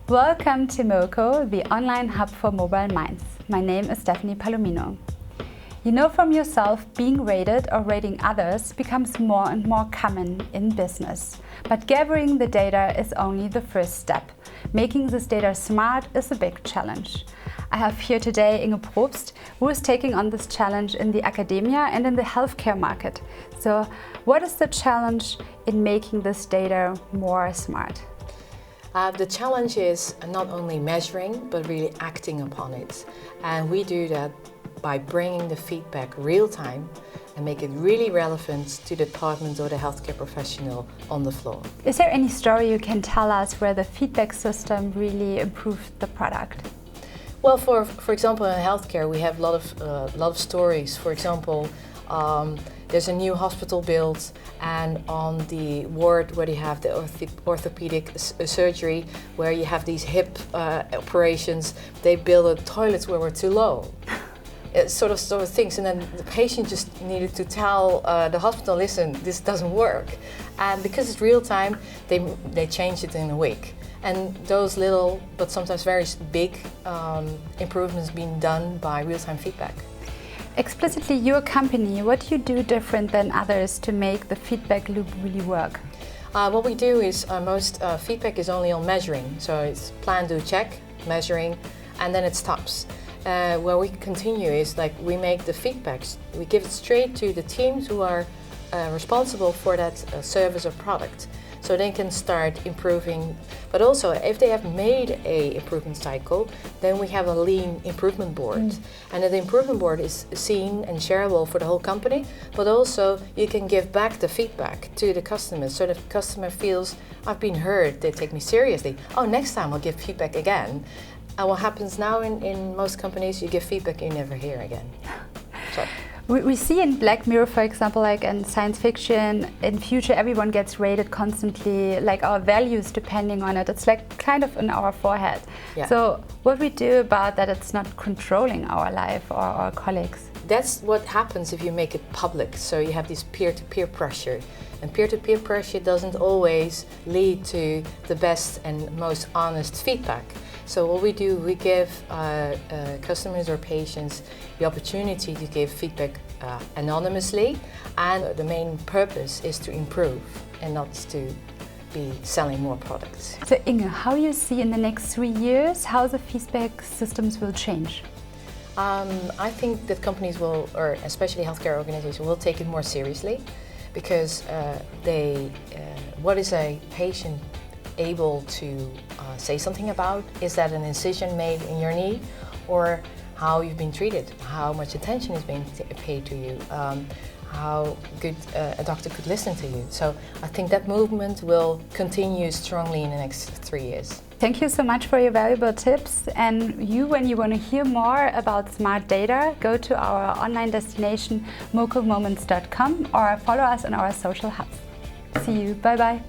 Welcome to MoCo, the online hub for mobile minds. My name is Stephanie Palomino. You know from yourself, being rated or rating others becomes more and more common in business. But gathering the data is only the first step. Making this data smart is a big challenge. I have here today Inge Probst, who is taking on this challenge in the academia and in the healthcare market. So what is the challenge in making this data more smart? The challenge is not only measuring, but really acting upon it. And we do that by bringing the feedback real time and make it really relevant to the department or the healthcare professional on the floor. Is there any story you can tell us where the feedback system really improved the product? Well, for example, in healthcare, we have a lot of stories. For example, there's a new hospital built, and on the ward where you have the orthopedic surgery, where you have these hip operations, they built toilets where we're too low. Sort of things, and then the patient just needed to tell the hospital, listen, this doesn't work. And because it's real time, they changed it in a week. And those little, but sometimes very big improvements being done by real-time feedback. Explicitly, your company, what do you do different than others to make the feedback loop really work? What we do is most feedback is only on measuring. So it's plan, do, check, measuring, and then it stops. Where we continue is like we make the feedbacks, we give it straight to the teams who are responsible for that service or product, so they can start improving. But also, if they have made a improvement cycle, then we have a lean improvement board. And the improvement board is seen and shareable for the whole company, but also you can give back the feedback to the customers, so the customer feels, I've been heard, they take me seriously. Oh, next time I'll give feedback again. And what happens now in most companies, you give feedback you never hear again. So. We see in Black Mirror, for example, like in science fiction, in future everyone gets rated constantly, like our values depending on it. It's like kind of in our forehead. Yeah. So what we do about that, it's not controlling our life or our colleagues. That's what happens if you make it public. So you have this peer-to-peer pressure. And peer-to-peer pressure doesn't always lead to the best and most honest feedback. So what we do, we give customers or patients the opportunity to give feedback anonymously, and the main purpose is to improve and not to be selling more products. So Inge, how you see in the next 3 years how the feedback systems will change? I think that companies will, or especially healthcare organizations, will take it more seriously, because what is a patient able to say something about? Is that an incision made in your knee, or how you've been treated, how much attention is being paid to you, how good a doctor could listen to you. So I think that movement will continue strongly in the next 3 years. Thank you so much for your valuable tips. And when you want to hear more about smart data, go to our online destination mocomoments.com or follow us on our social hubs. See you. Bye bye.